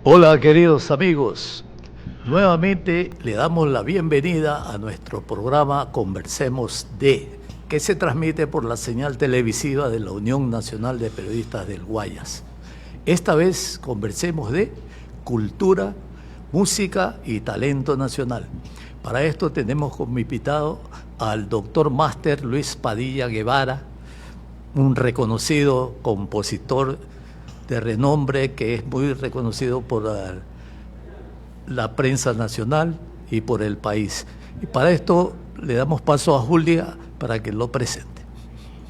Hola queridos amigos, nuevamente le damos la bienvenida a nuestro programa Conversemos de, que se transmite por la señal televisiva de la Unión Nacional de Periodistas del Guayas. Esta vez conversemos de cultura, música y talento nacional. Para esto tenemos como invitado al doctor máster Luis Padilla Guevara, un reconocido compositor de renombre que es muy reconocido por la prensa nacional y por el país. Y para esto le damos paso a Julia para que lo presente.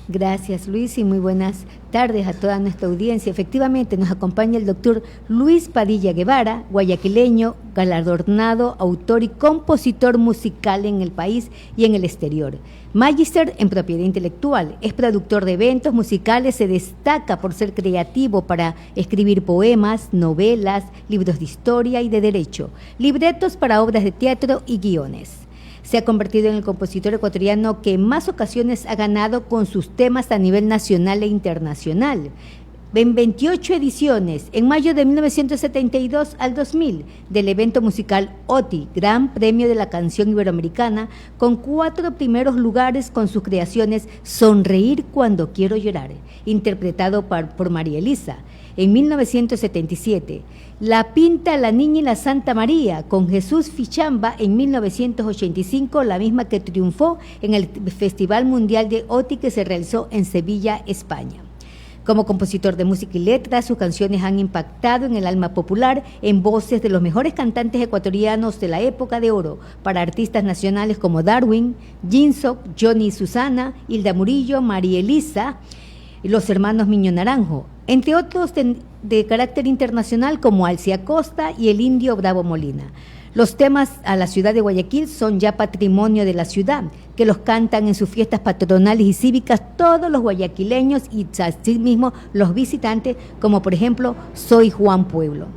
Gracias, Luis, y muy buenas tardes a toda nuestra audiencia. Efectivamente, nos acompaña el doctor Luis Padilla Guevara, guayaquileño, galardonado, autor y compositor musical en el país y en el exterior. Magíster en propiedad intelectual, es productor de eventos musicales, se destaca por ser creativo para escribir poemas, novelas, libros de historia y de derecho, libretos para obras de teatro y guiones. Se ha convertido en el compositor ecuatoriano que en más ocasiones ha ganado con sus temas a nivel nacional e internacional. En 28 ediciones, en mayo de 1972 al 2000, del evento musical OTI, Gran Premio de la Canción Iberoamericana, con 4 primeros lugares con sus creaciones Sonreír cuando quiero llorar, interpretado por María Elisa. En 1977, La Pinta, la Niña y la Santa María, con Jesús Fichamba en 1985, la misma que triunfó en el Festival Mundial de OTI que se realizó en Sevilla, España. Como compositor de música y letras, sus canciones han impactado en el alma popular en voces de los mejores cantantes ecuatorianos de la época de oro, para artistas nacionales como Darwin, Ginso, Johnny y Susana, Hilda Murillo, María Elisa, y los hermanos Miño Naranjo, entre otros de carácter internacional como Alcia Costa y el indio Bravo Molina. Los temas a la ciudad de Guayaquil son ya patrimonio de la ciudad, que los cantan en sus fiestas patronales y cívicas todos los guayaquileños y asimismo los visitantes, como por ejemplo Soy Juan Pueblo.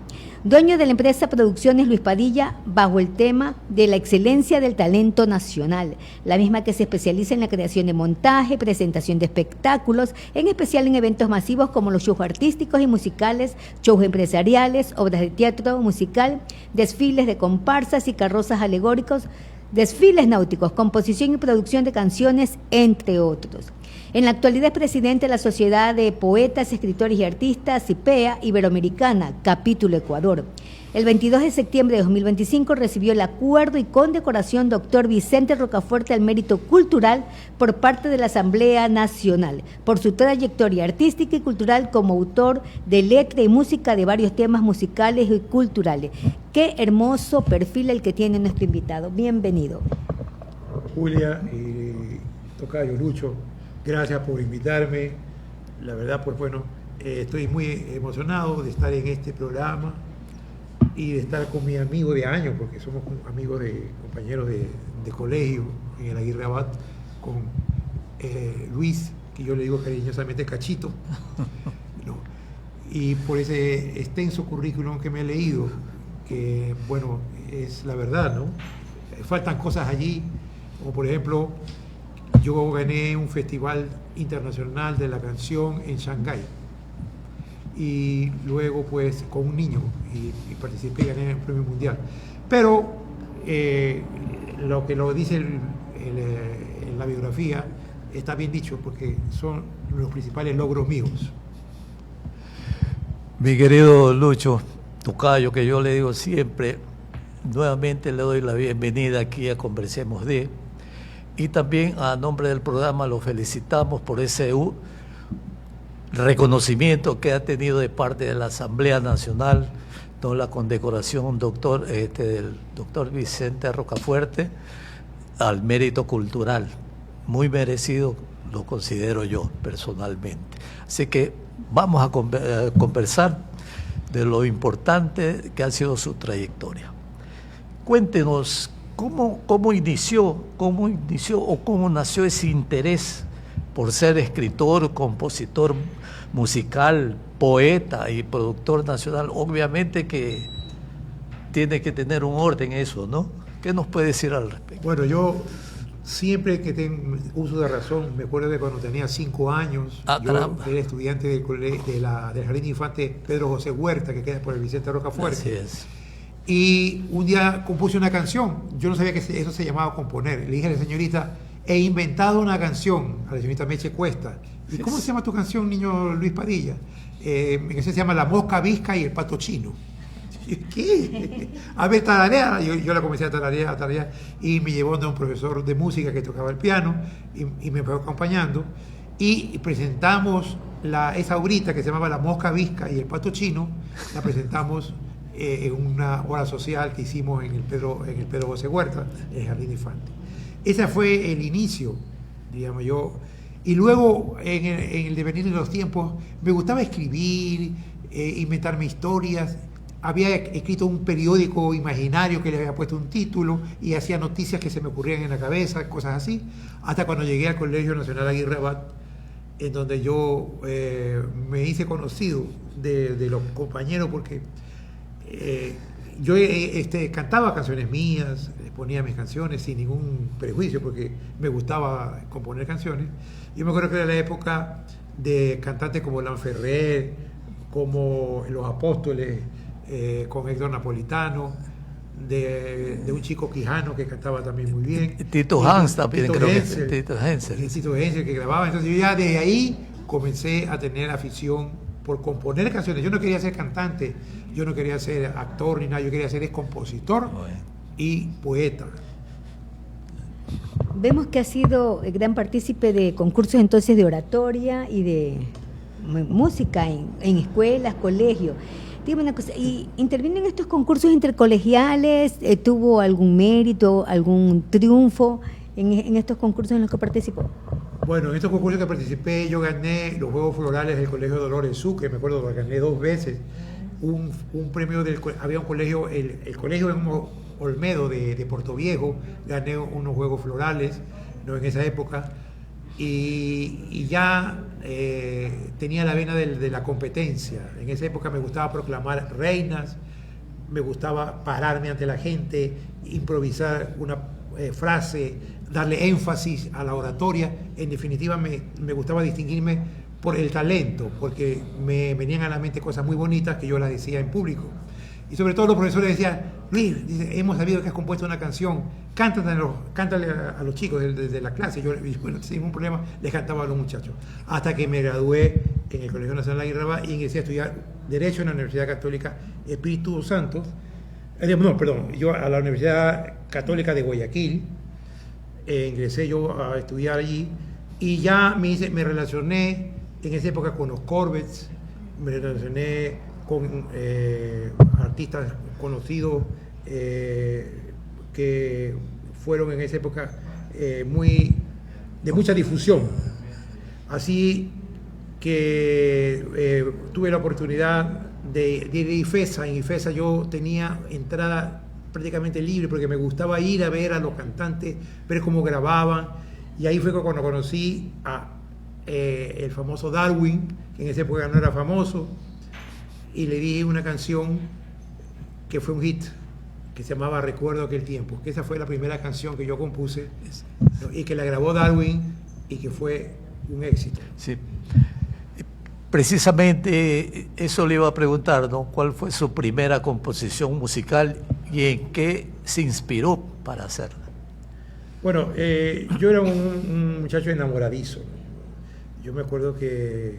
Dueño de la empresa Producciones Luis Padilla, bajo el tema de la excelencia del talento nacional, la misma que se especializa en la creación de montaje, presentación de espectáculos, en especial en eventos masivos como los shows artísticos y musicales, shows empresariales, obras de teatro musical, desfiles de comparsas y carrozas alegóricos, desfiles náuticos, composición y producción de canciones, entre otros. En la actualidad es presidente de la Sociedad de Poetas, Escritores y Artistas, CIPEA Iberoamericana, capítulo Ecuador. El 22 de septiembre de 2025 recibió el acuerdo y condecoración Dr. Vicente Rocafuerte al Mérito Cultural por parte de la Asamblea Nacional, por su trayectoria artística y cultural como autor de letra y música de varios temas musicales y culturales. Qué hermoso perfil el que tiene nuestro invitado. Bienvenido. Julia y tocayo Lucho, gracias por invitarme. La verdad, pues bueno, estoy muy emocionado de estar en este programa y de estar con mi amigo de años, porque somos amigos compañeros de colegio en el Aguirre Abad, con Luis, que yo le digo cariñosamente Cachito, ¿no? Y por ese extenso currículum que me he leído, que bueno, es la verdad, ¿no? Faltan cosas allí, como por ejemplo, yo gané un festival internacional de la canción en Shanghái, y luego pues con un niño y participé y gané el premio mundial. Pero lo que lo dice en la biografía está bien dicho, porque son los principales logros míos. Mi querido Lucho, tocayo, que yo le digo siempre, nuevamente le doy la bienvenida aquí a Conversemos de, y también a nombre del programa lo felicitamos por ese reconocimiento que ha tenido de parte de la Asamblea Nacional, con la condecoración del doctor Vicente Rocafuerte al mérito cultural. Muy merecido, lo considero yo personalmente. Así que vamos a conversar de lo importante que ha sido su trayectoria. Cuéntenos cómo inició o cómo nació ese interés por ser escritor, compositor musical, poeta y productor nacional. Obviamente que tiene que tener un orden eso, ¿no? ¿Qué nos puede decir al respecto? Bueno, yo siempre que tengo uso de razón, me acuerdo que cuando tenía 5 años, yo era estudiante del Jardín de Infantes Pedro José Huerta, que queda por el Vicente Rocafuerte. Así es. Y un día compuse una canción. Yo no sabía que eso se llamaba componer. Le dije a la señorita, he inventado una canción, a la señorita Meche Cuesta. ¿Y cómo se llama tu canción, niño Luis Padilla? Se llama La Mosca Visca y el Pato Chino. ¿Qué? A ver, tararea. Yo la comencé a tararear, y me llevó a un profesor de música que tocaba el piano y me fue acompañando. Y presentamos esa obrita que se llamaba La Mosca Visca y el Pato Chino, la presentamos en una hora social que hicimos en el Pedro José Huerta, en el Jardín de Infantes. Ese fue el inicio, digamos yo. Y luego, en el devenir de los tiempos, me gustaba escribir, inventarme historias. Había escrito un periódico imaginario que le había puesto un título y hacía noticias que se me ocurrían en la cabeza, cosas así, hasta cuando llegué al Colegio Nacional Aguirre Abad, en donde yo me hice conocido de los compañeros, porque yo cantaba canciones mías, ponía mis canciones sin ningún prejuicio, porque me gustaba componer canciones. Yo me acuerdo que era la época de cantantes como Lanferrer, como Los Apóstoles, con Héctor Napolitano, de un chico quijano que cantaba también muy bien. Tito Hans también, creo que Tito Hensel, que grababa. Entonces yo ya desde ahí comencé a tener afición por componer canciones. Yo no quería ser cantante, yo no quería ser actor ni nada, yo quería ser compositor y poeta. Vemos que ha sido gran partícipe de concursos entonces de oratoria y de música en escuelas, colegios. Dígame una cosa, ¿y intervino en estos concursos intercolegiales? ¿Tuvo algún mérito, algún triunfo en estos concursos en los que participó? Bueno, en estos concursos que participé, yo gané los Juegos Florales del Colegio Dolores Sucre, me acuerdo, gané 2 veces un premio había un colegio, el colegio en Olmedo de Puerto Viejo, gané unos Juegos Florales, ¿no?, en esa época, y ya tenía la vena de la competencia. En esa época me gustaba proclamar reinas, me gustaba pararme ante la gente, improvisar una frase, darle énfasis a la oratoria. En definitiva, me gustaba distinguirme por el talento, porque me venían a la mente cosas muy bonitas que yo las decía en público. Y sobre todo los profesores decían, Luis, hemos sabido que has compuesto una canción, cántale a los chicos de la clase. Yo, bueno, sin ningún problema, les cantaba a los muchachos. Hasta que me gradué en el Colegio Nacional Aguirre Abad y ingresé a estudiar Derecho en la Universidad Católica Espíritu Santo. Yo a la Universidad Católica de Guayaquil, ingresé yo a estudiar allí y ya me relacioné en esa época con los Corbetts, me relacioné con artistas conocidos que fueron en esa época de mucha difusión. Así que tuve la oportunidad de ir a IFESA. En IFESA yo tenía entrada prácticamente libre porque me gustaba ir a ver a los cantantes, ver cómo grababan, y ahí fue cuando conocí a el famoso Darwin, que en esa época no era famoso, y le di una canción que fue un hit, que se llamaba Recuerdo aquel tiempo, que esa fue la primera canción que yo compuse, ¿no?, y que la grabó Darwin y que fue un éxito. Sí. Precisamente eso le iba a preguntar, ¿no? ¿Cuál fue su primera composición musical y en qué se inspiró para hacerla? Bueno, yo era un muchacho enamoradizo. Yo me acuerdo que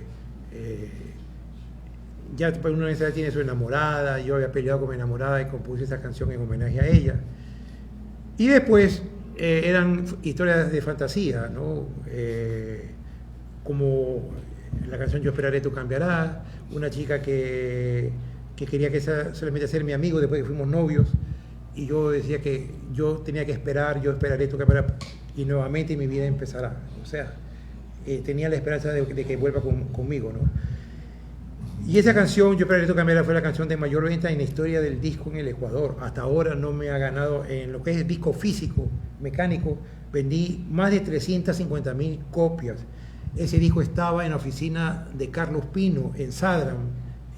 ya una vez tiene su enamorada, yo había peleado con mi enamorada y compuse esa canción en homenaje a ella. Y después eran historias de fantasía, ¿no? Como la canción Yo esperaré, tú cambiarás, una chica que quería que solamente ser mi amigo después que fuimos novios, y yo decía que yo tenía que esperar, yo esperaré, tú cambiarás, y nuevamente mi vida empezará. O sea, tenía la esperanza de que vuelva conmigo, ¿no? Y esa canción, Yo esperaré, tú cambiarás, fue la canción de mayor venta en la historia del disco en el Ecuador. Hasta ahora no me ha ganado en lo que es el disco físico, mecánico, vendí más de 350.000 copias. Ese disco estaba en la oficina de Carlos Pino, en Sadram,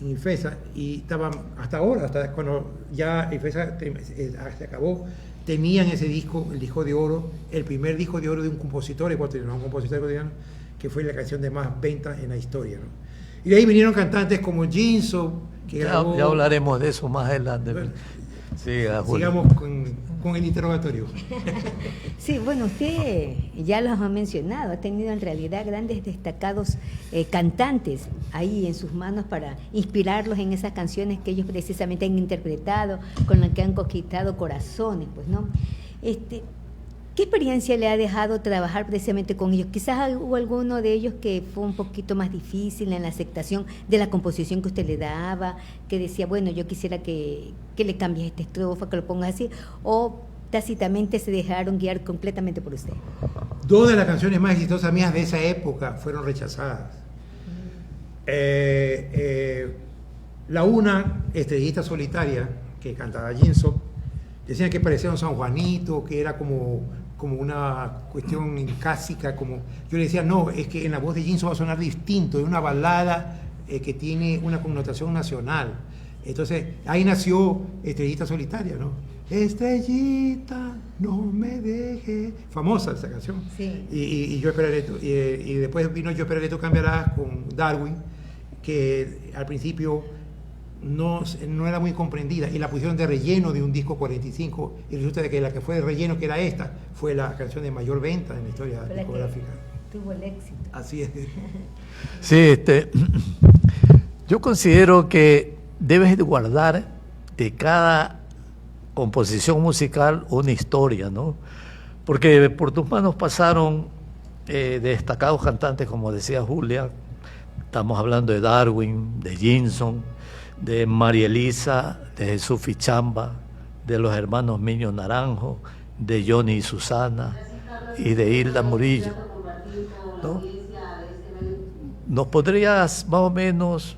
en IFESA, y estaban hasta ahora, hasta cuando ya IFESA se acabó, tenían ese disco, el disco de oro, el primer disco de oro de un compositor ecuatoriano, que fue la canción de más ventas en la historia, ¿no? Y de ahí vinieron cantantes como Jinso, que grabó... Ya hablaremos de eso más adelante. Bueno, Siga, Julio. sigamos con el interrogatorio. Sí, bueno, usted ya los ha mencionado, ha tenido en realidad grandes destacados cantantes ahí en sus manos para inspirarlos en esas canciones que ellos precisamente han interpretado, con las que han conquistado corazones, pues, ¿no? ¿Qué experiencia le ha dejado trabajar precisamente con ellos? Quizás hubo alguno de ellos que fue un poquito más difícil en la aceptación de la composición que usted le daba, que decía, bueno, yo quisiera que le cambies esta estrofa, que lo pongas así, o tácitamente se dejaron guiar completamente por usted. Dos de las canciones más exitosas mías de esa época fueron rechazadas. La una, Estrellita Solitaria, que cantaba Jinso, decían que parecía un San Juanito, que era como una cuestión incásica, como yo le decía, no, es que en la voz de Jinso va a sonar distinto, es una balada que tiene una connotación nacional. Entonces, ahí nació Estrellita Solitaria, ¿no? Estrellita, no me deje. Famosa esa canción. Sí. Y yo esperaré, y después vino Yo esperaré tú cambiarás con Darwin, que al principio no era muy comprendida y la pusieron de relleno de un disco 45 y resulta de que la que fue de relleno, que era esta, fue la canción de mayor venta en la historia discográfica. Tuvo el éxito. Así es. Sí, yo considero que debes de guardar de cada composición musical una historia, ¿no? Porque por tus manos pasaron destacados cantantes, como decía Julia, estamos hablando de Darwin, de Jinson, de María Elisa, de Jesús Fichamba, de los hermanos Miño Naranjo, de Johnny y Susana y de Hilda Murillo, ¿no? ¿Nos podrías más o menos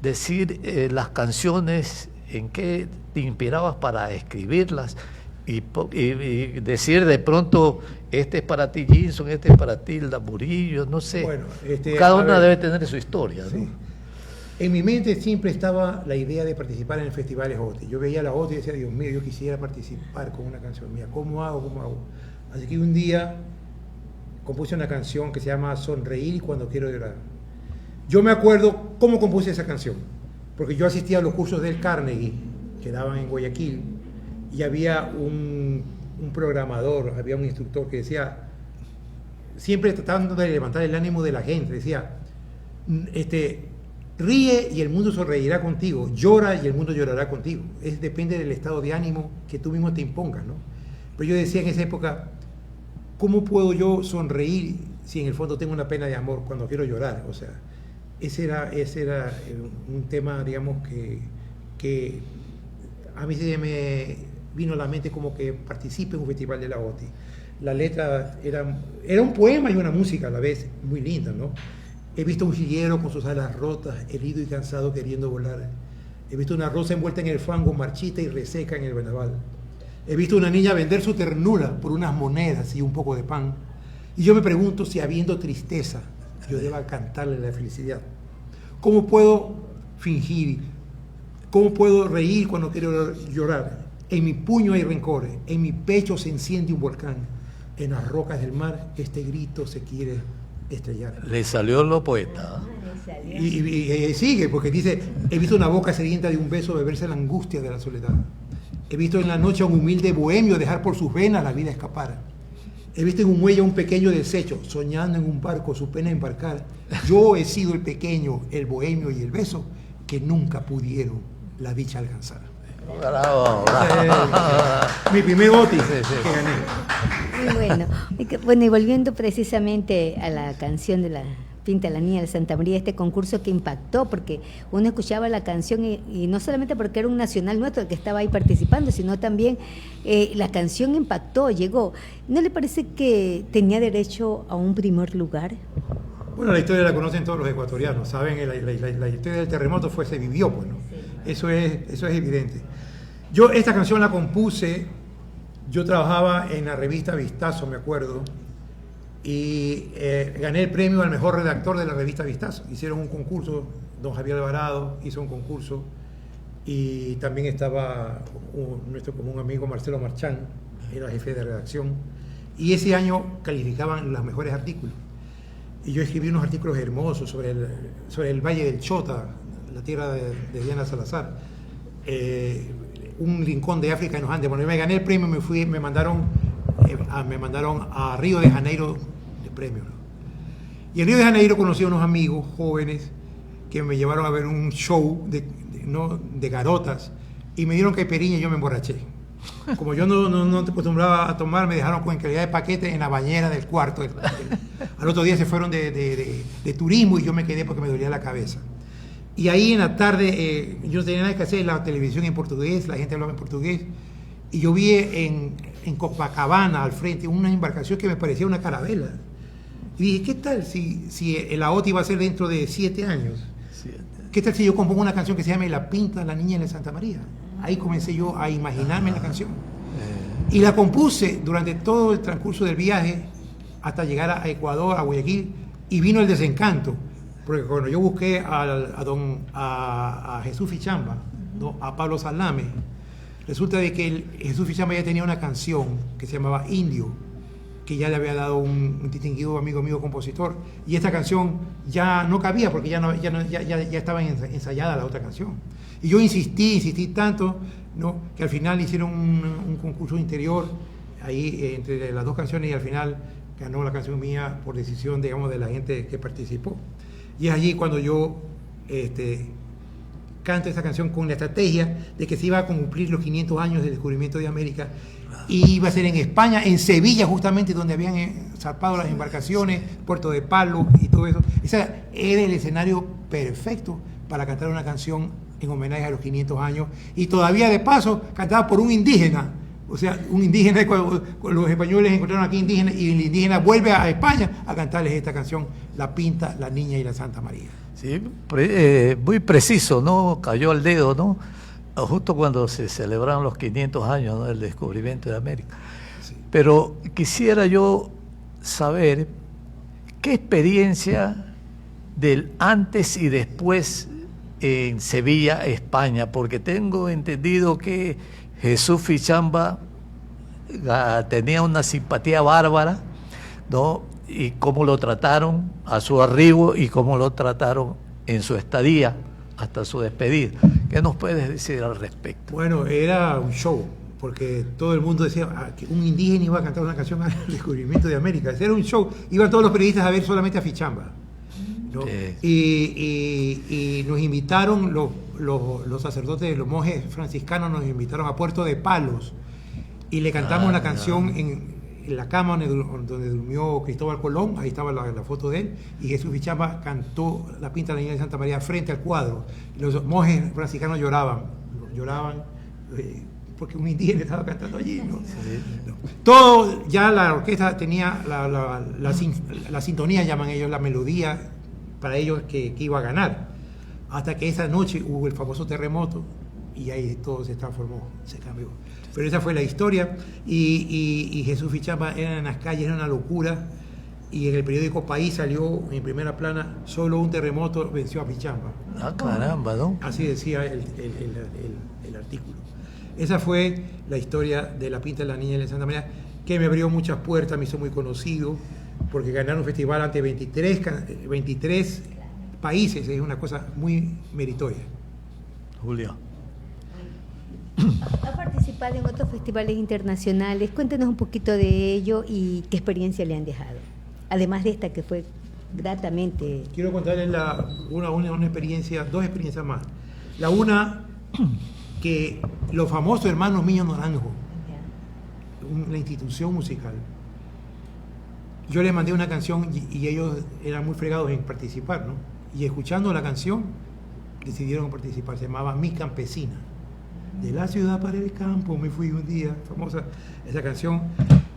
decir las canciones en que te inspirabas para escribirlas y decir de pronto, este es para ti Jinson, este es para ti Hilda Murillo, no sé? Bueno, cada una debe tener su historia, sí, ¿no? En mi mente siempre estaba la idea de participar en el Festival OTI. Yo veía la OTI y decía, Dios mío, yo quisiera participar con una canción mía. ¿Cómo hago? Así que un día compuse una canción que se llama Sonreír cuando quiero llorar. Yo me acuerdo cómo compuse esa canción, porque yo asistía a los cursos del Carnegie que daban en Guayaquil y había un programador, había un instructor que decía, siempre tratando de levantar el ánimo de la gente, decía, ríe y el mundo sonreirá contigo, llora y el mundo llorará contigo. Depende del estado de ánimo que tú mismo te impongas, ¿no? Pero yo decía en esa época, ¿cómo puedo yo sonreír si en el fondo tengo una pena de amor cuando quiero llorar? O sea, ese era un tema, digamos, que a mí se me vino a la mente como que participe en un festival de la OTI. La letra era un poema y una música a la vez, muy linda, ¿no? He visto un jilguero con sus alas rotas, herido y cansado queriendo volar. He visto una rosa envuelta en el fango, marchita y reseca en el venabal. He visto una niña vender su ternura por unas monedas y un poco de pan. Y yo me pregunto si habiendo tristeza yo deba cantarle la felicidad. ¿Cómo puedo fingir? ¿Cómo puedo reír cuando quiero llorar? En mi puño hay rencores, en mi pecho se enciende un volcán. En las rocas del mar este grito se quiere estrellar. Le salió lo poeta. Y sigue, porque dice, he visto una boca sedienta de un beso beberse la angustia de la soledad. He visto en la noche a un humilde bohemio dejar por sus venas la vida escapar. He visto en un muelle a un pequeño desecho, soñando en un barco su pena embarcar. Yo he sido el pequeño, el bohemio y el beso que nunca pudieron la dicha alcanzar. Bravo, bravo. Mi primer OTI Sí, sí. que gané. Muy bueno. Bueno, y volviendo precisamente a la canción de la Pinta la Niña de Santa María, este concurso que impactó, porque uno escuchaba la canción y no solamente porque era un nacional nuestro el que estaba ahí participando, sino también la canción impactó, llegó. ¿No le parece que tenía derecho a un primer lugar? Bueno, la historia la conocen todos los ecuatorianos, saben, la historia del terremoto se vivió, pues, ¿no? Sí. Eso es evidente. Yo esta canción la compuse, yo trabajaba en la revista Vistazo, me acuerdo, y gané el premio al mejor redactor de la revista Vistazo. Hicieron un concurso don Javier Alvarado hizo un concurso y también estaba nuestro común amigo Marcelo Marchán, era jefe de redacción, y ese año calificaban los mejores artículos. Y yo escribí unos artículos hermosos sobre el Valle del Chota, la tierra de Diana Salazar, un rincón de África en los Andes. Bueno, yo me gané el premio, me mandaron a Río de Janeiro de premio, ¿no? Y en Río de Janeiro conocí a unos amigos jóvenes que me llevaron a ver un show de garotas y me dieron caipirinha y yo me emborraché. Como yo no acostumbraba a tomar, me dejaron en calidad de paquete en la bañera del cuarto. Al otro día se fueron de turismo y yo me quedé porque me dolía la cabeza. Y ahí en la tarde, yo no tenía nada que hacer, la televisión en portugués, la gente hablaba en portugués, y yo vi en Copacabana, al frente, una embarcación que me parecía una carabela. Y dije, ¿qué tal si la OTI va a ser dentro de 7 años? ¿Qué tal si yo compongo una canción que se llama La Pinta, la Niña de Santa María? Ahí comencé yo a imaginarme la canción. Y la compuse durante todo el transcurso del viaje hasta llegar a Ecuador, a Guayaquil, y vino el desencanto. Porque cuando yo busqué a Jesús Fichamba, ¿no?, a Pablo Salame, resulta de que Jesús Fichamba ya tenía una canción que se llamaba Indio, que ya le había dado un distinguido amigo mío compositor, y esta canción ya no cabía porque ya estaba ensayada la otra canción. Y yo insistí tanto, ¿no?, que al final hicieron un concurso interior ahí entre las dos canciones y al final ganó la canción mía por decisión, digamos, de la gente que participó. Y es allí cuando yo canto esta canción con la estrategia de que se iba a cumplir los 500 años del descubrimiento de América, y iba a ser en España, en Sevilla, justamente donde habían zarpado las embarcaciones, Puerto de Palo y todo eso. Ese era el escenario perfecto para cantar una canción en homenaje a los 500 años, y todavía de paso cantada por un indígena. O sea, un indígena, cuando los españoles encontraron aquí indígenas, y el indígena vuelve a España a cantarles esta canción, La Pinta, la Niña y la Santa María. Sí, muy preciso, ¿no? Cayó al dedo, ¿no? Justo cuando se celebraron los 500 años, ¿no?, del descubrimiento de América. Sí. Pero quisiera yo saber qué experiencia del antes y después en Sevilla, España, porque tengo entendido que Jesús Fichamba tenía una simpatía bárbara, ¿no?, y cómo lo trataron a su arribo y cómo lo trataron en su estadía hasta su despedida. ¿Qué nos puedes decir al respecto? Bueno, era un show, porque todo el mundo decía que un indígena iba a cantar una canción al descubrimiento de América. Ese era un show. Iban todos los periodistas a ver solamente a Fichamba, ¿no? Y nos invitaron, los sacerdotes, los monjes franciscanos nos invitaron a Puerto de Palos y le cantamos la canción en la cama donde durmió Cristóbal Colón. Ahí estaba la foto de él, y Jesús Fichamba cantó La Pinta de la Niña de Santa María frente al cuadro. Los monjes franciscanos lloraban porque un indígena estaba cantando allí, ¿no? No. Todo, ya la orquesta tenía la sintonía, llaman ellos, la melodía para ellos que iba a ganar, hasta que esa noche hubo el famoso terremoto y ahí todo se transformó, se cambió. Pero esa fue la historia, y Jesús Fichamba era en las calles, era una locura, y en el periódico País salió en primera plana: solo un terremoto venció a Fichamba. Ah, caramba, ¿no? Así decía el artículo. Esa fue la historia de La Pinta de la Niña de Santa María, que me abrió muchas puertas, me hizo muy conocido, porque ganar un festival ante 23 países es una cosa muy meritoria. Julio. Ha participado en otros festivales internacionales. Cuéntenos un poquito de ello y qué experiencia le han dejado, además de esta que fue gratamente. Quiero contarles una experiencia, dos experiencias más. La una, que los famosos hermanos Miño Naranjo, la institución musical, yo les mandé una canción y ellos eran muy fregados en participar, ¿no? Y escuchando la canción decidieron participar. Se llamaba Mi Campesina. De la ciudad para el campo me fui un día, famosa esa canción,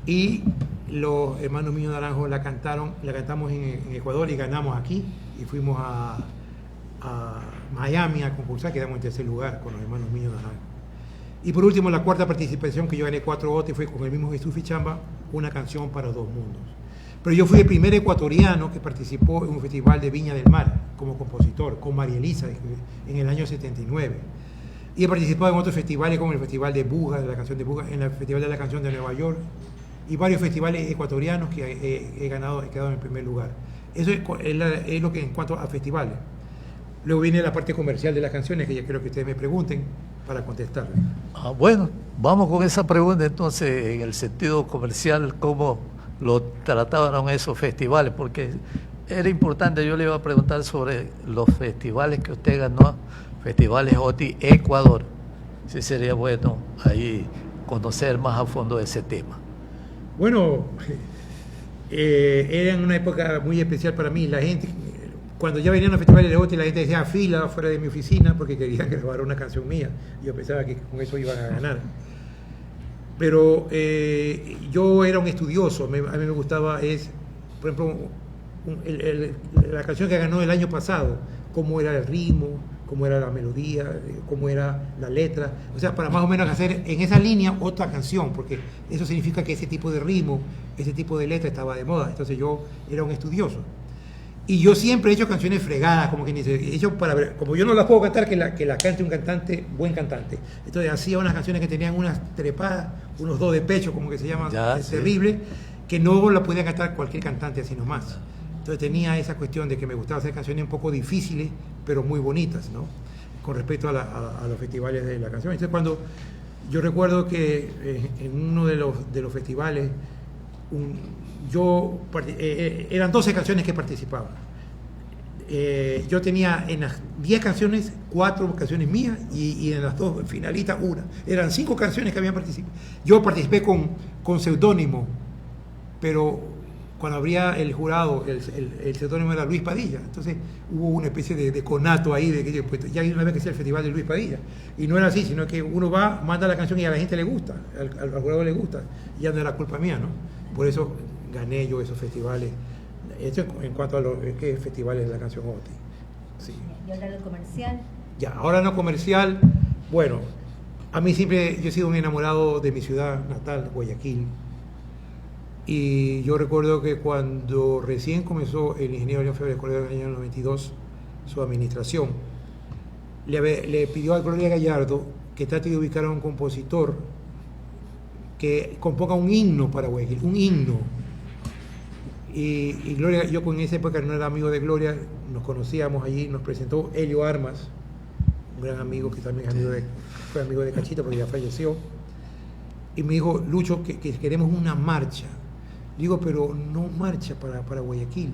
y los hermanos Miño Naranjo la cantamos en Ecuador y ganamos aquí, y fuimos a Miami a concursar, quedamos en tercer lugar con los hermanos Miño Naranjo. Y por último, la cuarta participación, que yo gané 4 botes, fue con el mismo Jesús Fichamba, Una canción para dos mundos. Pero yo fui el primer ecuatoriano que participó en un festival de Viña del Mar. como compositor, con María Elisa en el año 79. Y he participado en otros festivales como el Festival de Buga, de la canción de Buga, en el Festival de la Canción de Nueva York y varios festivales ecuatorianos que he quedado en el primer lugar. Eso es lo que en cuanto a festivales. Luego viene la parte comercial de las canciones, que ya creo que ustedes me pregunten para contestar. Bueno, vamos con esa pregunta entonces, en el sentido comercial, ¿cómo lo trataron esos festivales? Porque era importante, yo le iba a preguntar sobre los festivales que usted ganó, Festivales OTI Ecuador. Sí sería bueno ahí conocer más a fondo ese tema. Bueno, era en una época muy especial para mí. La gente, cuando ya venían los festivales de OTI, la gente decía fila fuera de mi oficina porque querían grabar una canción mía. Yo pensaba que con eso iban a ganar. Pero yo era un estudioso. A mí me gustaba, por ejemplo, la canción que ganó el año pasado, cómo era el ritmo, cómo era la melodía, cómo era la letra, o sea, para más o menos hacer en esa línea otra canción, porque eso significa que ese tipo de ritmo, ese tipo de letra estaba de moda. Entonces yo era un estudioso. Y yo siempre he hecho canciones fregadas, como quien dice, como yo no las puedo cantar, que la cante un cantante, buen cantante. Entonces hacía unas canciones que tenían unas trepadas, unos do de pecho, como que se llama, terrible, que no la podía cantar cualquier cantante así nomás. Entonces tenía esa cuestión de que me gustaba hacer canciones un poco difíciles, pero muy bonitas, ¿no? Con respecto a los festivales de la canción. Entonces cuando yo recuerdo que en uno de los festivales, eran 12 canciones que participaba. Yo tenía en las 10 canciones 4 canciones mías y en las 2 finalistas una. Eran 5 canciones que habían participado. Yo participé con seudónimo, pero cuando abría el jurado, el seudónimo era Luis Padilla. Entonces hubo una especie de conato ahí, de que pues, ya hay una vez que sea el festival de Luis Padilla. Y no era así, sino que uno va, manda la canción y a la gente le gusta, al jurado le gusta, y ya no era culpa mía, ¿no? Por eso gané yo esos festivales. Esto en cuanto a los festivales de la canción OTI. Sí. ¿Y ahora lo comercial? Ya, ahora no comercial. Bueno, a mí siempre, yo he sido un enamorado de mi ciudad natal, Guayaquil. Y yo recuerdo que cuando recién comenzó el ingeniero León Febres Cordero en el año 92, su administración, le pidió a Gloria Gallardo que trate de ubicar a un compositor que componga un himno para Guayaquil, un himno. Y Gloria, yo en esa época no era amigo de Gloria, nos conocíamos allí, nos presentó Helio Armas, un gran amigo que también fue amigo de Cachita porque ya falleció, y me dijo, Lucho, que queremos una marcha. Digo, pero no marcha para Guayaquil,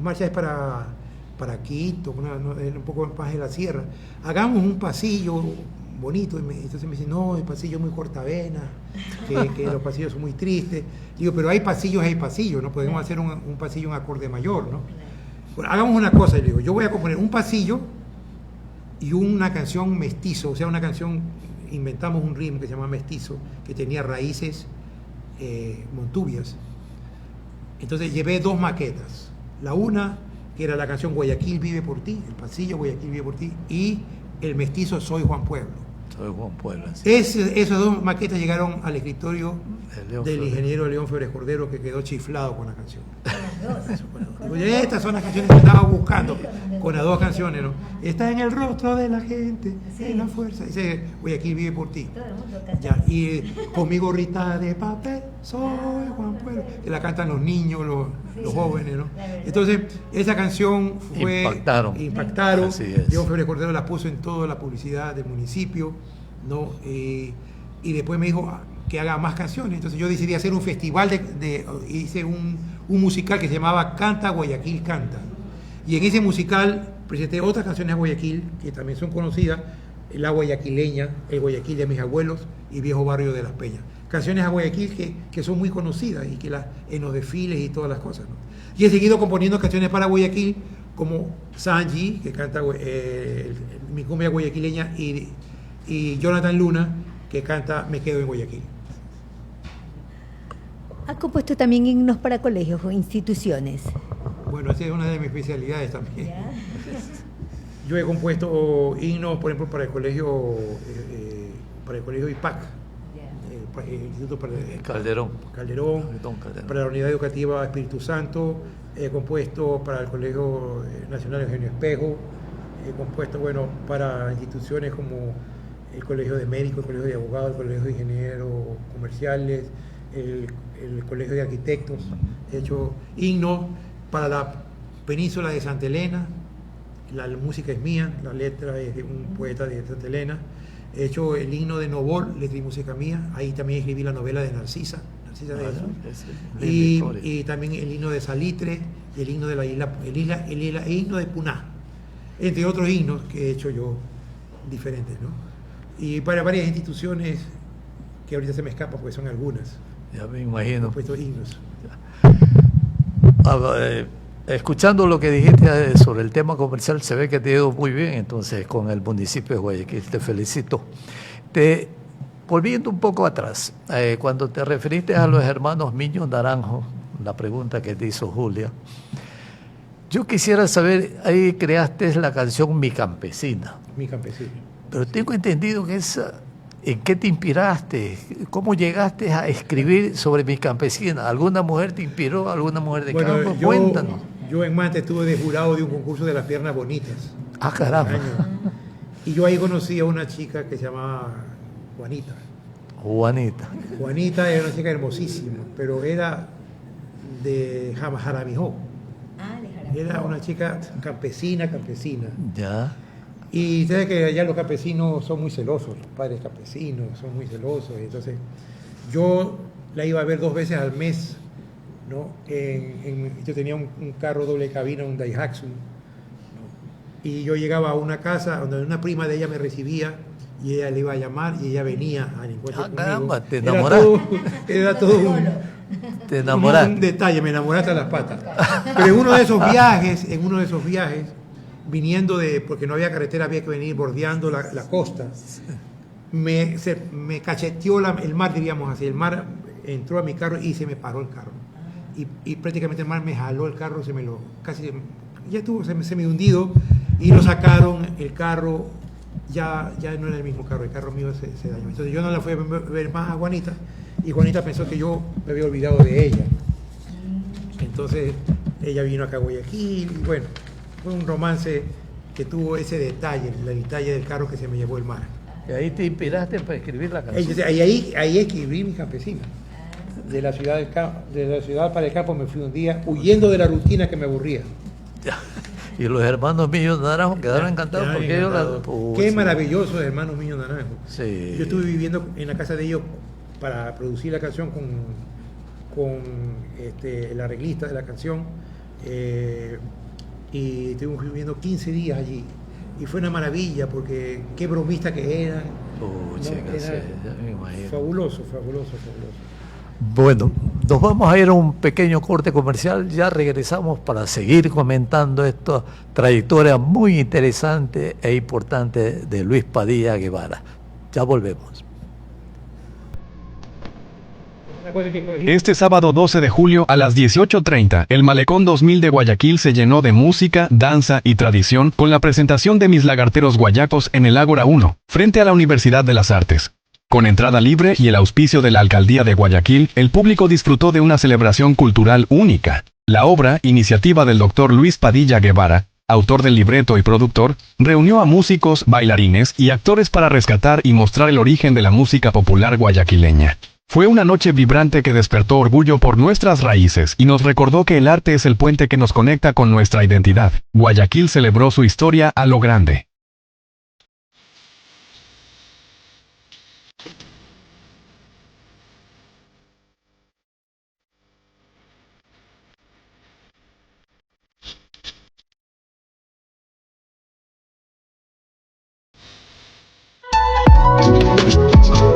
marcha es para Quito, un poco más de la sierra. Hagamos un pasillo bonito. Entonces me dice, no, el pasillo es muy cortavena, que los pasillos son muy tristes. Digo, pero hay pasillos, no podemos hacer un pasillo en acorde mayor, ¿no? Bueno, hagamos una cosa, le digo, yo voy a componer un pasillo y una canción mestizo, o sea, una canción, inventamos un ritmo que se llama mestizo, que tenía raíces montubias. Entonces llevé 2 maquetas, la una que era la canción Guayaquil vive por ti, el pasillo Guayaquil vive por ti, y el mestizo Soy Juan Pueblo. Soy Juan Pueblo. Sí. Esas 2 maquetas llegaron al escritorio del ingeniero León Febres Cordero, que quedó chiflado con la canción. Estas son las canciones que estaba buscando, con las 2 canciones, ¿no? Está en el rostro de la gente, en la fuerza. Dice, Guayaquil vive por ti. Ya, y con mi gorrita de papel, soy Juan Pueblo. Que la cantan los niños, los jóvenes, ¿no? Entonces, esa canción fue... Impactaron. León Febres Cordero la puso en toda la publicidad del municipio, ¿no? Y después me dijo que haga más canciones. Entonces yo decidí hacer un festival hice un musical que se llamaba Canta Guayaquil Canta. Y en ese musical presenté otras canciones a Guayaquil que también son conocidas, La Guayaquileña, El Guayaquil de mis abuelos y Viejo Barrio de las Peñas. Canciones a Guayaquil que son muy conocidas y que en los desfiles y todas las cosas, ¿no? Y he seguido componiendo canciones para Guayaquil como Sanji, que canta mi cumbia guayaquileña, y Jonathan Luna, que canta Me Quedo en Guayaquil. Ha compuesto también himnos para colegios o instituciones. Bueno, esa es una de mis especialidades también. Yo he compuesto himnos, por ejemplo, para el colegio IPAC, Instituto Calderón. Calderón, para la Unidad Educativa Espíritu Santo, he compuesto para el Colegio Nacional Eugenio Espejo, he compuesto, bueno, para instituciones como el Colegio de Médicos, el Colegio de Abogados, el Colegio de Ingenieros Comerciales, el Colegio de Arquitectos. He hecho himnos para la península de Santa Elena, la música es mía, la letra es de un poeta de Santa Elena. He hecho el himno de Novol, letra y música mía, ahí también escribí la novela de Narcisa de Jesús, y también el himno de Salitre, y el himno de la isla, el himno de Puná, entre otros himnos que he hecho yo diferentes, ¿no? Y para varias instituciones que ahorita se me escapan porque son algunas. Ya me imagino. He puesto himnos. Escuchando lo que dijiste sobre el tema comercial, se ve que te ha ido muy bien entonces con el municipio de Guayaquil. Te felicito. Volviendo un poco atrás, cuando te referiste a los hermanos Miño Naranjo, la pregunta que te hizo Julia, yo quisiera saber, ahí creaste la canción Mi Campesina. Mi Campesina. Pero tengo entendido que ¿en qué te inspiraste? ¿Cómo llegaste a escribir sobre Mi Campesina? ¿Alguna mujer te inspiró? ¿Alguna mujer de campo? Cuéntanos. Yo en Manta estuve de jurado de un concurso de las piernas bonitas. Ah, caramba. Y yo ahí conocí a una chica que se llamaba Juanita. Juanita era una chica hermosísima, pero era de Jaramijó. Era una chica campesina. Ya. Y sabes que allá los campesinos son muy celosos, los padres campesinos son muy celosos. Entonces, yo la iba a ver 2 veces al mes, ¿no? Yo tenía un carro doble cabina, un Daihatsu, ¿no? Y yo llegaba a una casa donde una prima de ella me recibía y ella le iba a llamar y ella venía al encuentro conmigo. Caramba, te enamoraste. Era todo te enamoraste. Un detalle, me enamoraste a las patas. Pero en uno de esos viajes, viniendo porque no había carretera, había que venir bordeando la costa, me cacheteó el mar, diríamos así. El mar entró a mi carro y se me paró el carro. Y prácticamente el mar me jaló el carro, se me hundido, y lo sacaron. El carro ya no era el mismo carro, el carro mío se dañó. Entonces yo no la fui a ver más a Juanita, y Juanita pensó que yo me había olvidado de ella. Entonces ella vino acá a Guayaquil, y bueno, fue un romance que tuvo ese detalle, el detalle del carro que se me llevó el mar. Y ahí te inspiraste para escribir la canción. Ahí escribí Mi Campesina. De la ciudad para el campo me fui un día huyendo de la rutina que me aburría. Y los hermanos Miño Naranjo quedaron encantados porque ellos Qué maravilloso, hermanos Miño Naranjo. Sí. Yo estuve viviendo en la casa de ellos para producir la canción con el arreglista de la canción, y estuvimos viviendo 15 días allí. Y fue una maravilla porque qué bromista que eran. Fabuloso. Bueno, nos vamos a ir a un pequeño corte comercial, ya regresamos para seguir comentando esta trayectoria muy interesante e importante de Luis Padilla Guevara. Ya volvemos. Este sábado 12 de julio a las 18:30, el Malecón 2000 de Guayaquil se llenó de música, danza y tradición con la presentación de Mis Lagarteros Guayacos en el Ágora 1, frente a la Universidad de las Artes. Con entrada libre y el auspicio de la Alcaldía de Guayaquil, el público disfrutó de una celebración cultural única. La obra, iniciativa del Dr. Luis Padilla Guevara, autor del libreto y productor, reunió a músicos, bailarines y actores para rescatar y mostrar el origen de la música popular guayaquileña. Fue una noche vibrante que despertó orgullo por nuestras raíces y nos recordó que el arte es el puente que nos conecta con nuestra identidad. Guayaquil celebró su historia a lo grande.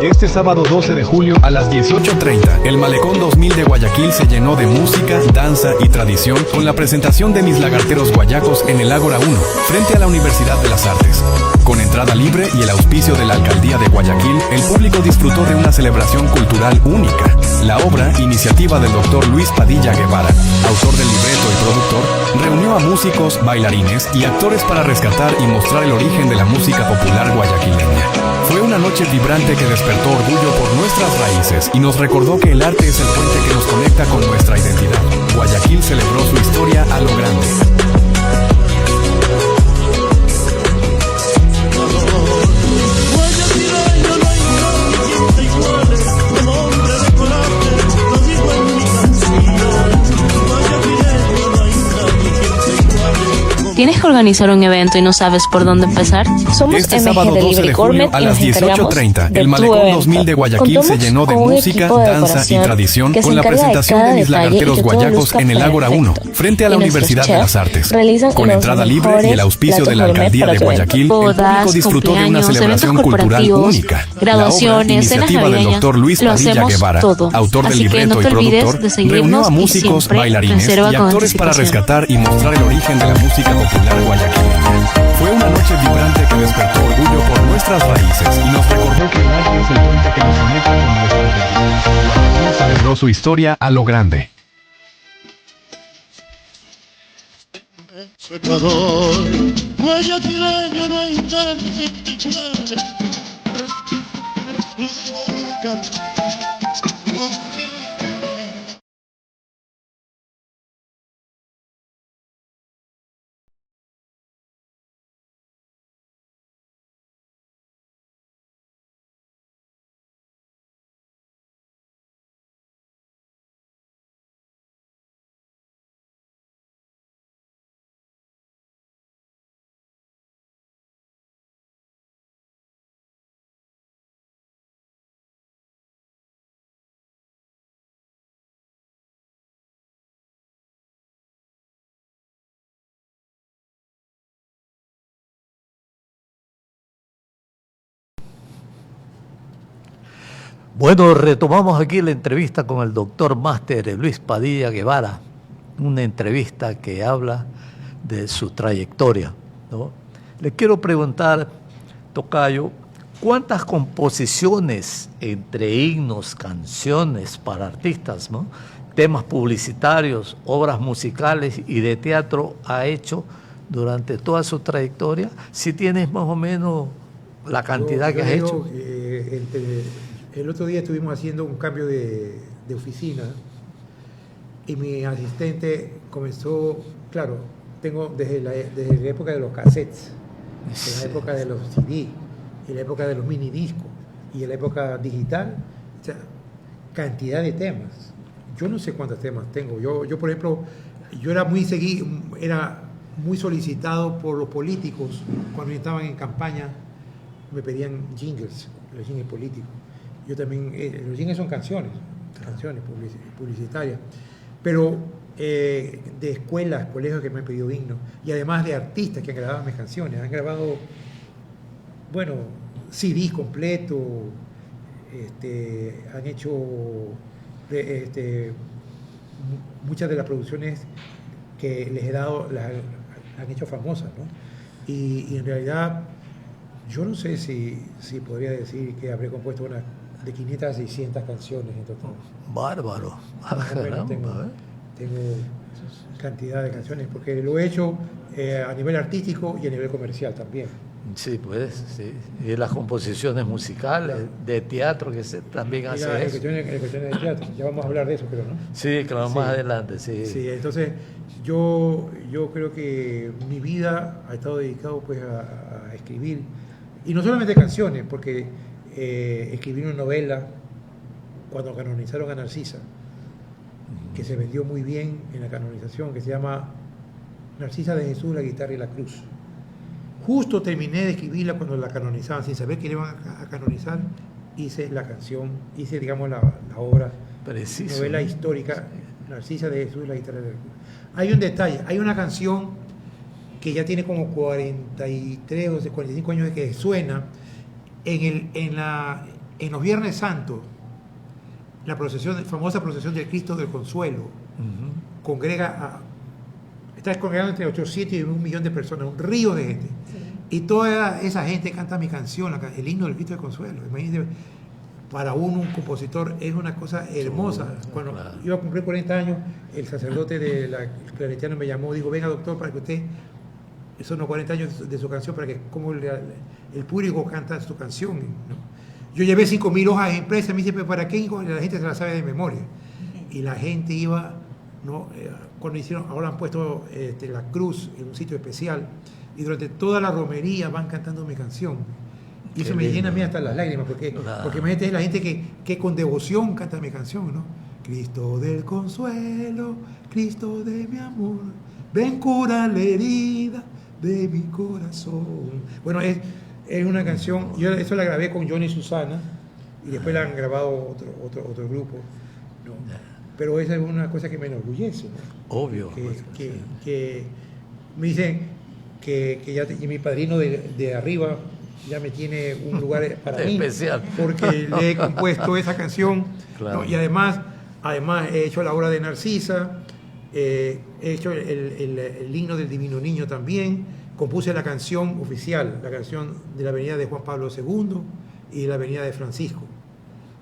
Este sábado 12 de julio a las 18:30, el Malecón 2000 de Guayaquil se llenó de música, danza y tradición con la presentación de Mis Lagarteros Guayacos en el Ágora 1, frente a la Universidad de las Artes. Con entrada libre y el auspicio de la Alcaldía de Guayaquil, el público disfrutó de una celebración cultural única. La obra, iniciativa del Dr. Luis Padilla Guevara, autor del libreto y productor, reunió a músicos, bailarines y actores para rescatar y mostrar el origen de la música popular guayaquileña. Fue una noche vibrante que despertó orgullo por nuestras raíces y nos recordó que el arte es el puente que nos conecta con nuestra identidad. Guayaquil celebró su historia a lo grande. ¿Tienes que organizar un evento y no sabes por dónde empezar? Somos Este MG sábado de 12 de Libre julio Gourmet a y las nos encargamos 18:30, de el tu Malecón evento. 2000 de Guayaquil se Contamos llenó de con un música, equipo de danza y decoración tradición que se con la encarga de presentación cada de mis detalle y lagarteros que todo guayacos luzca en el Ágora 1, perfecto. frente a la Y nuestros Universidad de las chefs Artes. realizan Con los entrada libre y mejores el auspicio de la platos Alcaldía de gourmet para tu Guayaquil, el bodas, público disfrutó de una cumpleaños, celebración eventos cultural corporativos, única. graduaciones, La obra, cenas iniciativa del navideñas, Dr. Luis lo Padilla hacemos Guevara, todo. autor del Así que libreto no y te olvides productor, de seguirnos reunió a y músicos, siempre bailarines reserva y con actores para anticipación. rescatar y mostrar el origen de la música popular guayaquileña. Fue una noche vibrante que despertó orgullo por nuestras raíces y nos recordó que el arte es el puente que nos conecta con nuestra identidad. Guayaquil celebró su historia a lo grande. Ecuador, guayaquileño no hay tal. Bueno, retomamos aquí la entrevista con el doctor máster Luis Padilla Guevara, una entrevista que habla de su trayectoria, ¿no? Le quiero preguntar, tocayo, ¿cuántas composiciones entre himnos, canciones para artistas, ¿no?, temas publicitarios, obras musicales y de teatro ha hecho durante toda su trayectoria? Si tienes más o menos la cantidad que has hecho. El otro día estuvimos haciendo un cambio de oficina y mi asistente comenzó, claro, tengo desde la época de los cassettes, de la época de los CD, y la época de los mini discos, y la época digital, o sea, cantidad de temas. Yo no sé cuántos temas tengo. Yo por ejemplo, yo era muy solicitado por los políticos cuando estaban en campaña, me pedían jingles, los jingles políticos. Yo también, los jingles son canciones publicitarias, pero de escuelas, colegios que me han pedido himnos, y además de artistas que han grabado mis canciones, han grabado, bueno, CD completo, han hecho muchas de las producciones que les he dado, las han hecho famosas, ¿no? Y en realidad, yo no sé si podría decir que habré compuesto unas de 500 a 600 canciones en total. Bárbaro. Tengo cantidad de canciones, porque lo he hecho a nivel artístico y a nivel comercial también. Sí, pues, sí. Y las composiciones musicales, de teatro, que también hace eso. Cuestiones de teatro, ya vamos a hablar de eso, creo, ¿no? Sí, claro, Sí. más adelante, sí. Sí, entonces yo creo que mi vida ha estado dedicado pues a escribir, y no solamente canciones, porque escribí una novela cuando canonizaron a Narcisa, que se vendió muy bien en la canonización, que se llama Narcisa de Jesús, la guitarra y la cruz. Justo terminé de escribirla cuando la canonizaban, sin saber que le iban a canonizar, hice la canción, hice, digamos, la obra, Preciso, novela ¿no? histórica, Narcisa de Jesús, la guitarra y la cruz. Hay un detalle, hay una canción que ya tiene como 43 o 45 años de que suena en los Viernes Santos, la famosa procesión del Cristo del Consuelo. Está congregando entre 800 y 1 millón de personas, un río de gente. Sí. Y toda esa gente canta mi canción, el himno del Cristo del Consuelo. Imagínense, para uno, un compositor, es una cosa hermosa. Cuando iba a cumplir 40 años, el sacerdote de la Claretiana me llamó, dijo, venga doctor, para que usted, son los 40 años de su canción, para que como el público canta su canción, ¿no? Yo llevé 5.000 hojas impresas, me dice, pero ¿para qué? Y la gente se la sabe de memoria. Y la gente iba, ¿no? Cuando hicieron, ahora han puesto la cruz en un sitio especial, y durante toda la romería van cantando mi canción. Y eso me llena a mí hasta las lágrimas, porque imagínate, es la gente que con devoción canta mi canción, ¿no? Cristo del consuelo, Cristo de mi amor, ven cura la herida de mi corazón. Bueno, es una canción, yo eso la grabé con Johnny Susana, y después la han grabado otro grupo, ¿no? Pero esa es una cosa que me enorgullece, ¿no? Obvio. Que me dicen que ya y mi padrino de arriba ya me tiene un lugar para mí, especial, porque le he compuesto esa canción, claro. ¿no? Y además he hecho la obra de Narcisa, he hecho el himno del Divino Niño también, compuse la canción oficial, la canción de la Avenida de Juan Pablo II y la Avenida de Francisco.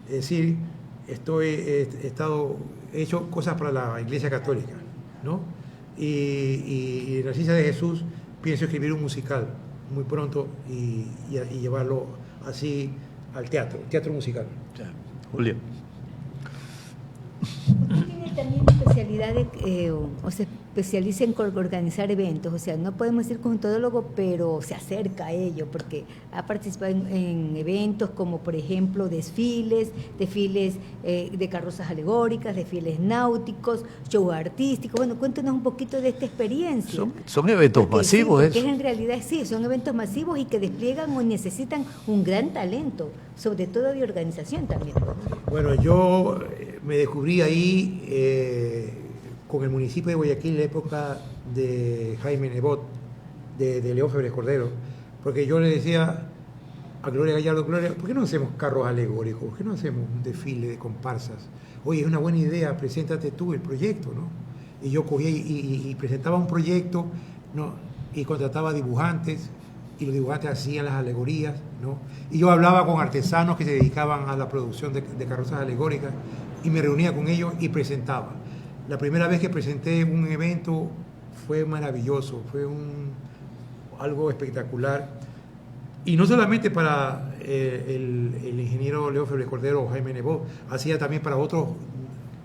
Es decir, he hecho cosas para la Iglesia Católica, ¿no? Y Narcisa de Jesús, pienso escribir un musical muy pronto y llevarlo así al teatro musical. Julio. Usted tiene también especialidad o se especializa en organizar eventos, o sea, no podemos decir conjuntólogo, pero se acerca a ello, porque ha participado en eventos como, por ejemplo, desfiles de carrozas alegóricas, desfiles náuticos, show artísticos. Bueno, cuéntenos un poquito de esta experiencia. Son eventos masivos, porque en realidad sí, son eventos masivos y que despliegan o necesitan un gran talento, sobre todo de organización también. Bueno, yo me descubrí ahí con el municipio de Guayaquil en la época de Jaime Nebot, de León Febres Cordero, porque yo le decía a Gloria Gallardo, Gloria, ¿por qué no hacemos carros alegóricos? ¿Por qué no hacemos un desfile de comparsas? Oye, es una buena idea, preséntate tú el proyecto, ¿no? Y yo cogía y presentaba un proyecto, ¿no? Y contrataba dibujantes, y los dibujantes hacían las alegorías, ¿no? Y yo hablaba con artesanos que se dedicaban a la producción de carrozas alegóricas, y me reunía con ellos y presentaba. La primera vez que presenté un evento fue maravilloso, fue algo espectacular. Y no solamente para el ingeniero León Febres Cordero o Jaime Nebot, hacía también para otros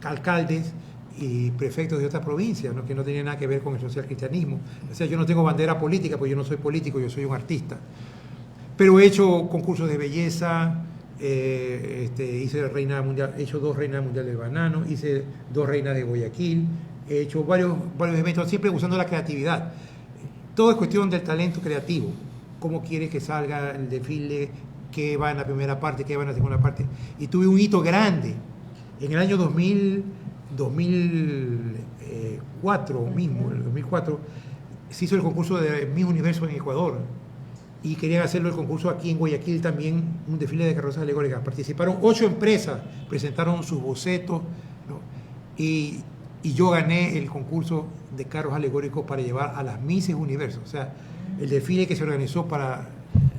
alcaldes y prefectos de otras provincias, ¿no? Que no tenían nada que ver con el socialcristianismo. O sea, yo no tengo bandera política, porque yo no soy político, yo soy un artista. Pero he hecho concursos de belleza, hice reina mundial, he hecho 2 reinas mundial del banano, hice 2 reinas de Guayaquil, he hecho varios eventos, siempre usando la creatividad. Todo es cuestión del talento creativo. Cómo quieres que salga el desfile, qué va en la primera parte, qué va en la segunda parte. Y tuve un hito grande. En el año 2004 mismo, en el 2004, se hizo el concurso de Miss Universo en Ecuador. Y querían hacerlo el concurso aquí en Guayaquil también, un desfile de carrozas alegóricas. Participaron 8 empresas, presentaron sus bocetos, ¿no? Y yo gané el concurso de carros alegóricos para llevar a las Misses Universo. O sea, el desfile que se organizó para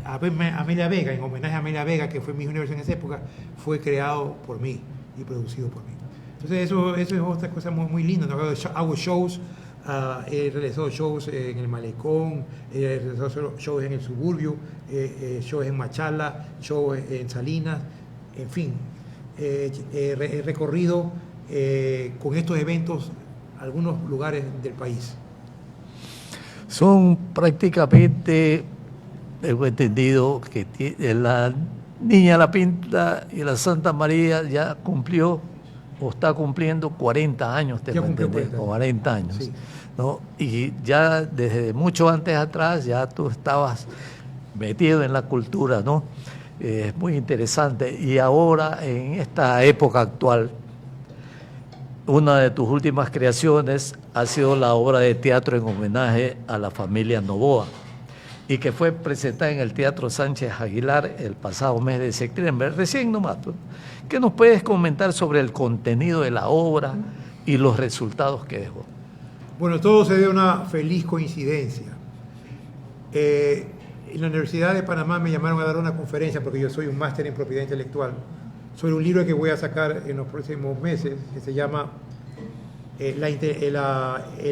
Amelia Vega, en homenaje a Amelia Vega, que fue Miss Universo en esa época, fue creado por mí y producido por mí. Entonces eso es otra cosa muy, muy linda, ¿no? Hago shows. He realizado shows en el Malecón, he realizado shows en el Suburbio, shows en Machala, shows en Salinas, en fin. He recorrido con estos eventos algunos lugares del país. Son prácticamente, tengo entendido, que la Niña La Pinta y la Santa María ya cumplió o está cumpliendo 40 años, tengo entendido, 40 años, sí. ¿no? Y ya desde mucho antes atrás ya tú estabas metido en la cultura, ¿no? Es muy interesante. Y ahora, en esta época actual, una de tus últimas creaciones ha sido la obra de teatro en homenaje a la familia Novoa, y que fue presentada en el Teatro Sánchez Aguilar el pasado mes de septiembre, recién nomás. ¿Qué nos puedes comentar sobre el contenido de la obra y los resultados que dejó? Bueno, todo se debe a una feliz coincidencia. En la Universidad de Panamá me llamaron a dar una conferencia, porque yo soy un máster en propiedad intelectual, sobre un libro que voy a sacar en los próximos meses, que se llama El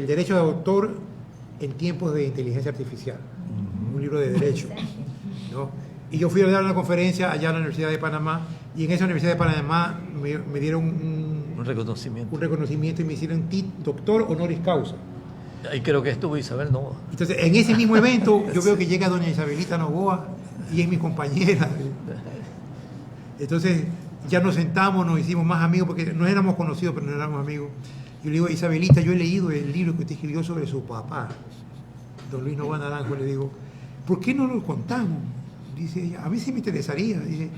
derecho de autor en tiempos de inteligencia artificial. Un libro de derecho, ¿no? Y yo fui a dar una conferencia allá en la Universidad de Panamá, y en esa Universidad de Panamá me dieron un reconocimiento y me hicieron doctor honoris causa. Ahí creo que estuvo Isabel Novoa. Entonces, en ese mismo evento, yo veo que llega doña Isabelita Novoa y es mi compañera. Entonces, ya nos sentamos, nos hicimos más amigos, porque no éramos conocidos, pero no éramos amigos. Yo le digo, Isabelita, yo he leído el libro que usted escribió sobre su papá, don Luis Novoa Naranjo. Le digo, ¿por qué no lo contamos? Dice ella, a mí sí me interesaría. Dice,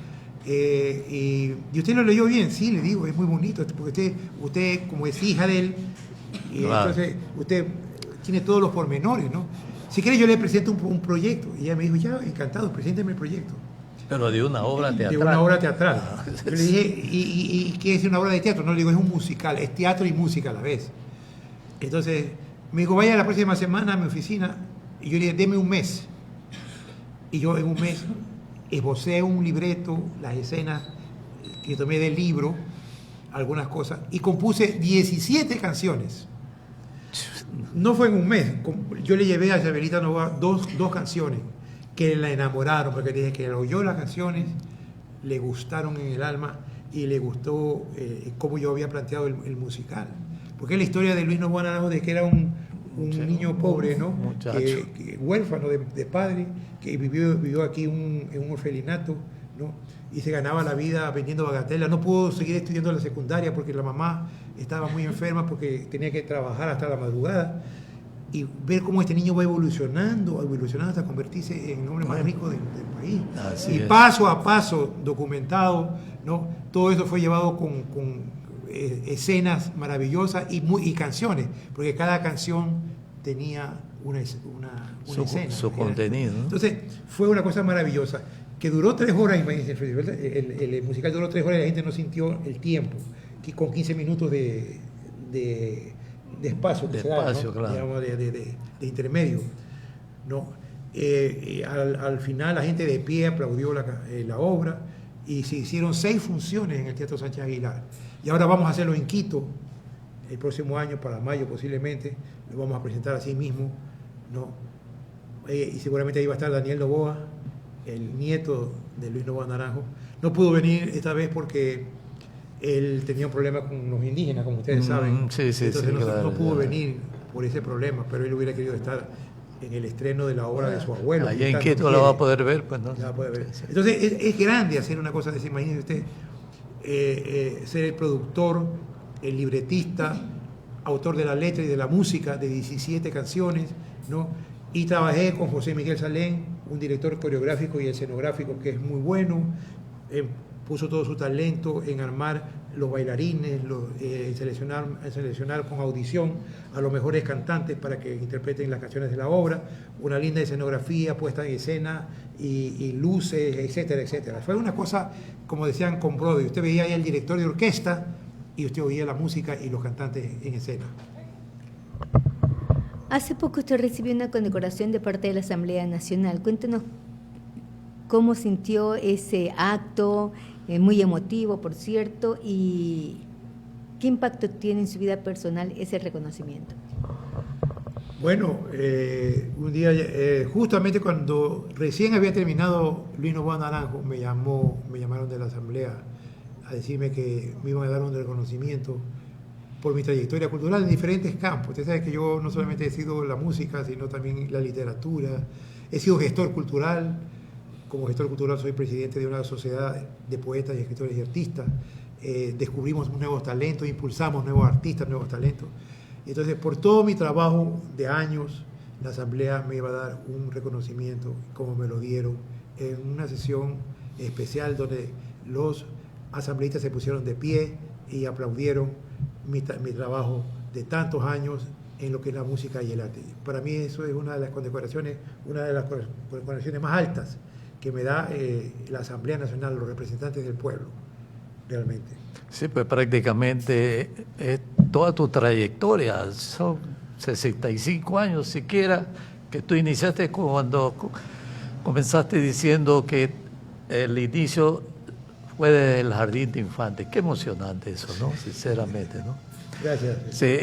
¿y usted lo leyó bien? Sí, le digo, es muy bonito, porque usted como es hija de él, claro. Entonces usted tiene todos los pormenores, ¿no? Si quiere yo le presento un proyecto. Y ella me dijo, ya, encantado, presénteme el proyecto. Pero de una obra teatral. De una obra teatral. Yo le dije, ¿y qué es una obra de teatro? No, le digo, es un musical, es teatro y música a la vez. Entonces me dijo, vaya la próxima semana a mi oficina. Y yo le dije, deme un mes. Y yo en un mes esbocé un libreto, las escenas que tomé del libro, algunas cosas, y compuse 17 canciones. No fue en un mes. Yo le llevé a Isabelita Novoa dos canciones que la enamoraron, porque dije que oyó las canciones, le gustaron en el alma y le gustó cómo yo había planteado el musical. Porque es la historia de Luis Novoa Naranjo, de que era un niño pobre, ¿no? Que huérfano de padre, que vivió aquí en un orfelinato, ¿no? Y se ganaba la vida vendiendo bagatelas. No pudo seguir estudiando la secundaria porque la mamá estaba muy enferma, porque tenía que trabajar hasta la madrugada. Y ver cómo este niño va evolucionando hasta convertirse en el hombre más rico del país. Así y es. paso a paso, documentado, ¿no? Todo eso fue llevado con escenas maravillosas y canciones, porque cada canción tenía una escena. Su contenido, ¿no? Entonces, fue una cosa maravillosa, que duró 3 horas, imagínense, el musical duró 3 horas y la gente no sintió el tiempo, que con 15 minutos de espacio, que se da, ¿no? Claro. Digamos, de intermedio, ¿no? Al final la gente de pie aplaudió la obra, y se hicieron 6 funciones en el Teatro Sánchez Aguilar. Y ahora vamos a hacerlo en Quito, el próximo año, para mayo posiblemente, lo vamos a presentar así mismo, ¿no? Y seguramente ahí va a estar Daniel Novoa, el nieto de Luis Novoa Naranjo. No pudo venir esta vez porque él tenía un problema con los indígenas, como ustedes saben. Sí, Entonces claro, no pudo venir por ese problema, pero él hubiera querido estar en el estreno de la obra de su abuelo. Allá en Quito la va a poder ver, pues no. La va a poder ver. Entonces es grande hacer una cosa de esa. Imagínese usted, ser el productor, el libretista, autor de la letra y de la música de 17 canciones, ¿no? Y trabajé con José Miguel Salén, un director coreográfico y escenográfico que es muy bueno. Puso todo su talento en armar los bailarines, seleccionar con audición a los mejores cantantes para que interpreten las canciones de la obra, una linda escenografía, puesta en escena y luces, etcétera, etcétera. Fue una cosa, como decían, con Broadway. Usted veía ahí al director de orquesta y usted oía la música y los cantantes en escena. Hace poco usted recibió una condecoración de parte de la Asamblea Nacional. Cuéntenos cómo sintió ese acto, muy emotivo, por cierto, y qué impacto tiene en su vida personal ese reconocimiento. Bueno, un día, justamente cuando recién había terminado Luis Novoa Naranjo, me llamaron de la Asamblea a decirme que me iban a dar un reconocimiento por mi trayectoria cultural en diferentes campos. Usted sabe que yo no solamente he sido la música, sino también la literatura. He sido gestor cultural. Como gestor cultural soy presidente de una sociedad de poetas y escritores y artistas. Descubrimos nuevos talentos, impulsamos nuevos artistas, nuevos talentos. Entonces, por todo mi trabajo de años, la Asamblea me iba a dar un reconocimiento, como me lo dieron, en una sesión especial donde los asambleístas se pusieron de pie y aplaudieron mi trabajo de tantos años en lo que es la música y el arte. Para mí eso es una de las condecoraciones más altas que me da la Asamblea Nacional, los representantes del pueblo, realmente. Sí, pues prácticamente es toda tu trayectoria, son 65 años siquiera, que tú iniciaste cuando comenzaste diciendo que el inicio fue del Jardín de Infantes. Qué emocionante eso, ¿no? Sinceramente, ¿no? Gracias. Sí,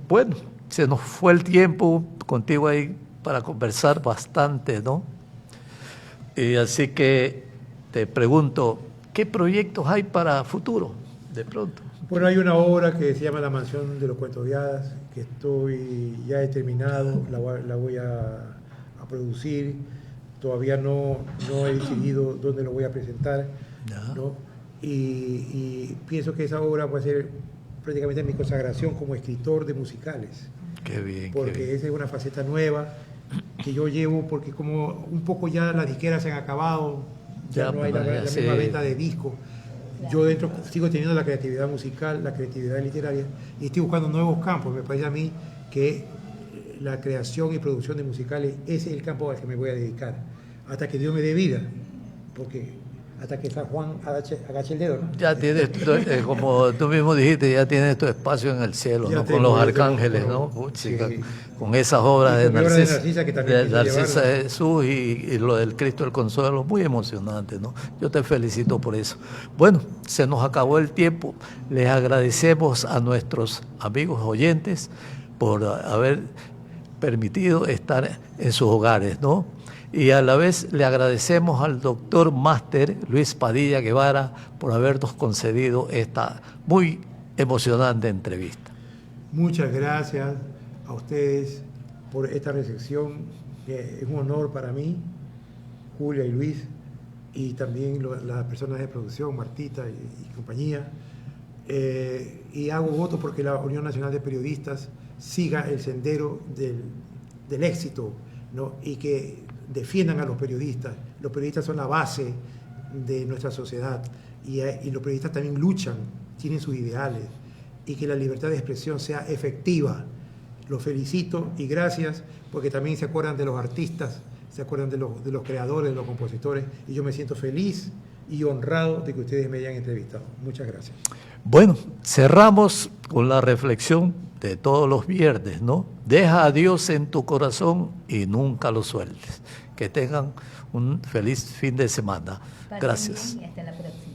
bueno, se nos fue el tiempo contigo ahí para conversar bastante, ¿no? Y así que te pregunto, ¿qué proyectos hay para futuro, de pronto? Bueno, hay una obra que se llama La Mansión de los Cuentos de Hadas, que ya he terminado, la voy a producir. Todavía no he decidido dónde lo voy a presentar, ¿no? Y pienso que esa obra va a ser prácticamente mi consagración como escritor de musicales. Qué bien. Porque qué bien. esa es una faceta nueva que yo llevo, porque como un poco ya las disqueras se han acabado, ya no hay la misma venta de discos. Yo dentro sigo teniendo la creatividad musical, la creatividad literaria, y estoy buscando nuevos campos. Me parece a mí que la creación y producción de musicales, ese es el campo al que me voy a dedicar, hasta que Dios me dé vida, porque hasta que San Juan agache el dedo, ¿no? Ya tienes, como tú mismo dijiste, ya tienes tu espacio en el cielo, Ya ¿no? tengo, Con los ya arcángeles, tengo, ¿no? sí. Con esas obras Y de con mi obra de Narcisa, Narcisa, que también de quise Narcisa llevarlo. Jesús y lo del Cristo del Consuelo, muy emocionante, ¿no? Yo te felicito por eso. Bueno, se nos acabó el tiempo. Les agradecemos a nuestros amigos oyentes por haber permitido estar en sus hogares, ¿no? Y a la vez le agradecemos al doctor máster Luis Padilla Guevara por habernos concedido esta muy emocionante entrevista. Muchas gracias a ustedes por esta recepción, que es un honor para mí, Julia y Luis, y también las personas de producción, Martita y compañía. Y hago voto porque la Unión Nacional de Periodistas siga el sendero del éxito, ¿no? Y que defiendan a los periodistas. Los periodistas son la base de nuestra sociedad y los periodistas también luchan, tienen sus ideales, y que la libertad de expresión sea efectiva. Los felicito y gracias, porque también se acuerdan de los artistas, se acuerdan de los creadores, de los compositores, y yo me siento feliz y honrado de que ustedes me hayan entrevistado. Muchas gracias. Bueno, cerramos con la reflexión de todos los viernes, ¿no? Deja a Dios en tu corazón y nunca lo sueltes. Que tengan un feliz fin de semana. Gracias. Y hasta la próxima.